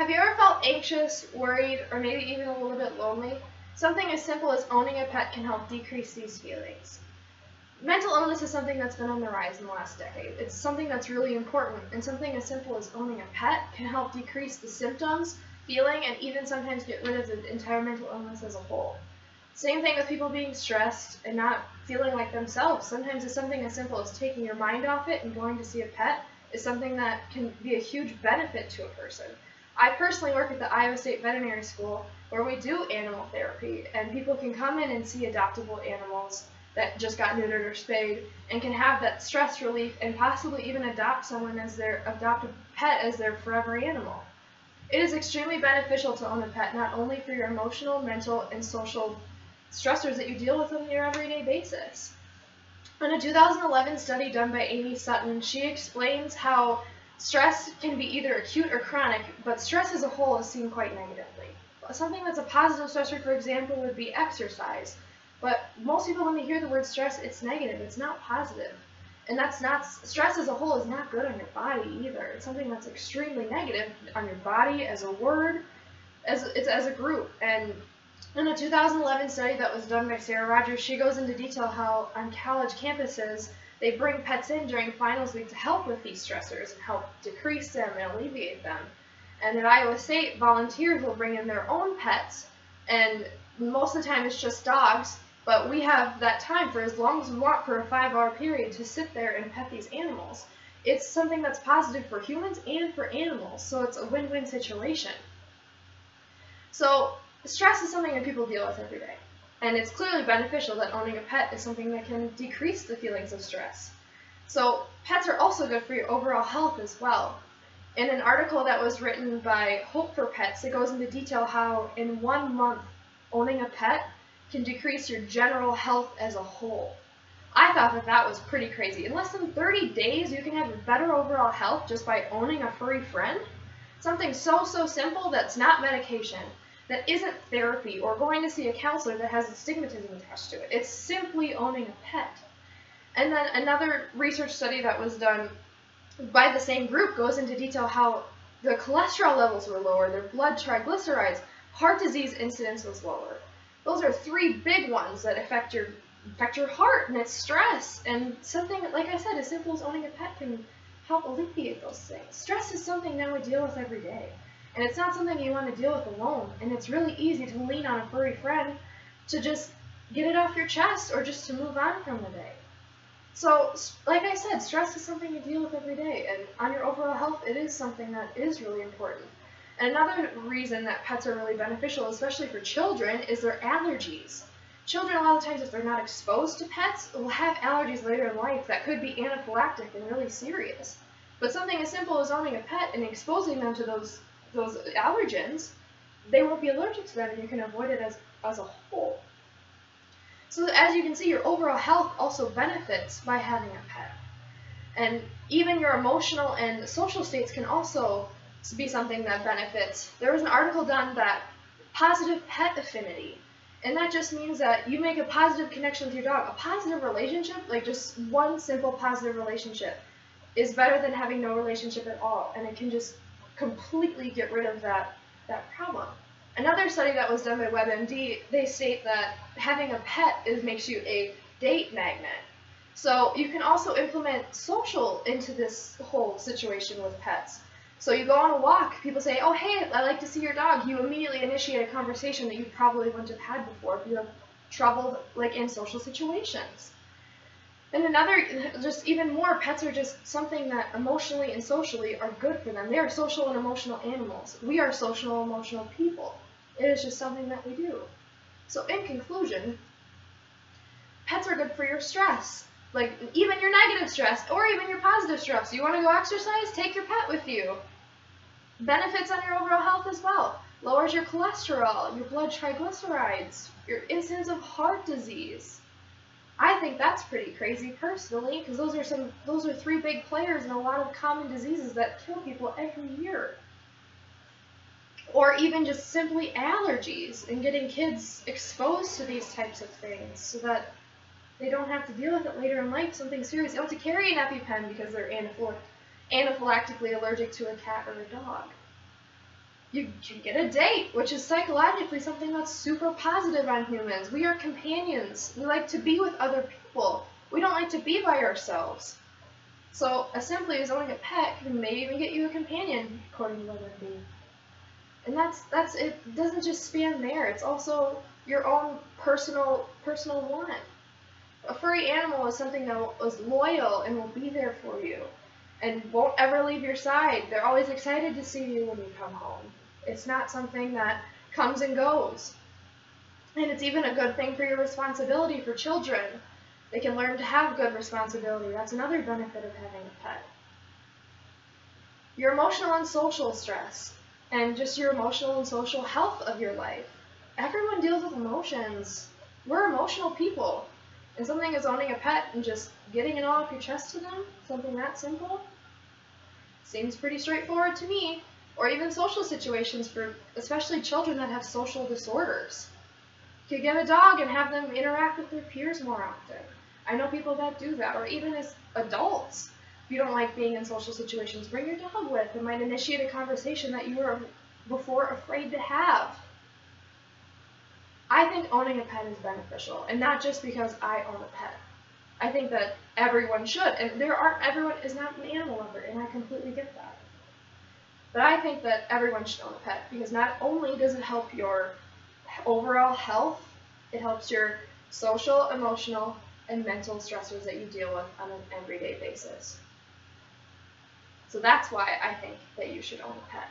Have you ever felt anxious, worried, or maybe even a little bit lonely? Something as simple as owning a pet can help decrease these feelings. Mental illness is something that's been on the rise in the last decade. It's something that's really important, and something as simple as owning a pet can help decrease the symptoms, feeling, and even sometimes get rid of the entire mental illness as a whole. Same thing with people being stressed and not feeling like themselves. Sometimes it's something as simple as taking your mind off it and going to see a pet is something that can be a huge benefit to a person. I personally work at the Iowa State Veterinary School where we do animal therapy, and people can come in and see adoptable animals that just got neutered or spayed and can have that stress relief and possibly even adopt someone as their adopted pet as their forever animal. It is extremely beneficial to own a pet, not only for your emotional, mental, and social stressors that you deal with on your everyday basis. In a 2011 study done by Amy Sutton, she explains how stress can be either acute or chronic, but stress as a whole is seen quite negatively. Something that's a positive stressor, for example, would be exercise. But most people, when they hear the word stress, it's negative. It's not positive. And stress as a whole is not good on your body either. It's something that's extremely negative on your body as a word, as a group. And in a 2011 study that was done by Sarah Rogers, she goes into detail how on college campuses, they bring pets in during finals week to help with these stressors and help decrease them and alleviate them. And at Iowa State, volunteers will bring in their own pets, and most of the time it's just dogs, but we have that time for as long as we want for a 5-hour period to sit there and pet these animals. It's something that's positive for humans and for animals, so it's a win-win situation. So stress is something that people deal with every day. And it's clearly beneficial that owning a pet is something that can decrease the feelings of stress. So pets are also good for your overall health as well. In an article that was written by Hope for Pets, it goes into detail how in 1 month owning a pet can decrease your general health as a whole. I thought that was pretty crazy. In less than 30 days, you can have better overall health just by owning a furry friend. Something so simple that's not medication, that isn't therapy or going to see a counselor that has stigmatism attached to it. It's simply owning a pet. And then another research study that was done by the same group goes into detail how the cholesterol levels were lower, their blood triglycerides, heart disease incidence was lower. Those are 3 big ones that affect your heart, and it's stress. And something, like I said, as simple as owning a pet can help alleviate those things. Stress is something that we deal with every day. And it's not something you want to deal with alone. And it's really easy to lean on a furry friend to just get it off your chest or just to move on from the day. So, like I said, stress is something you deal with every day. And on your overall health, it is something that is really important. And another reason that pets are really beneficial, especially for children, is their allergies. Children, a lot of times, if they're not exposed to pets, will have allergies later in life that could be anaphylactic and really serious. But something as simple as owning a pet and exposing them to those allergens, they won't be allergic to them, and you can avoid it as a whole. So as you can see, your overall health also benefits by having a pet. And even your emotional and social states can also be something that benefits. There was an article done that positive pet affinity, and that just means that you make a positive connection with your dog. A positive relationship, like just one simple positive relationship, is better than having no relationship at all, and it can just completely get rid of that problem. Another study that was done by WebMD, they state that having a pet makes you a date magnet. So you can also implement social into this whole situation with pets. So you go on a walk, people say, oh hey, I like to see your dog. You immediately initiate a conversation that you probably wouldn't have had before if you have troubled like in social situations. And another, just even more, pets are just something that emotionally and socially are good for them. They are social and emotional animals. We are social and emotional people. It is just something that we do. So in conclusion, pets are good for your stress. Like even your negative stress or even your positive stress. You want to go exercise? Take your pet with you. Benefits on your overall health as well. Lowers your cholesterol, your blood triglycerides, your incidence of heart disease. I think that's pretty crazy personally, because those are 3 big players in a lot of common diseases that kill people every year. Or even just simply allergies and getting kids exposed to these types of things so that they don't have to deal with it later in life, something serious. They don't have to carry an EpiPen because they're anaphylactically allergic to a cat or a dog. You get a date, which is psychologically something that's super positive on humans. We are companions. We like to be with other people. We don't like to be by ourselves. So as simply as owning a pet can maybe even get you a companion, according to Whether It Be. And that's it. Doesn't just span there. It's also your own personal want. A furry animal is something that is loyal and will be there for you and won't ever leave your side. They're always excited to see you when you come home. It's not something that comes and goes. And it's even a good thing for your responsibility for children. They can learn to have good responsibility. That's another benefit of having a pet. Your emotional and social stress, and just your emotional and social health of your life. Everyone deals with emotions. We're emotional people. And something as owning a pet and just getting it all off your chest to them, something that simple, seems pretty straightforward to me. Or even social situations for especially children that have social disorders. You could get a dog and have them interact with their peers more often. I know people that do that. Or even as adults, if you don't like being in social situations, bring your dog with. It might initiate a conversation that you were before afraid to have. I think owning a pet is beneficial, and not just because I own a pet. I think that everyone should, and everyone is not an animal lover, and I completely get that. But I think that everyone should own a pet, because not only does it help your overall health, it helps your social, emotional, and mental stressors that you deal with on an everyday basis. So that's why I think that you should own a pet.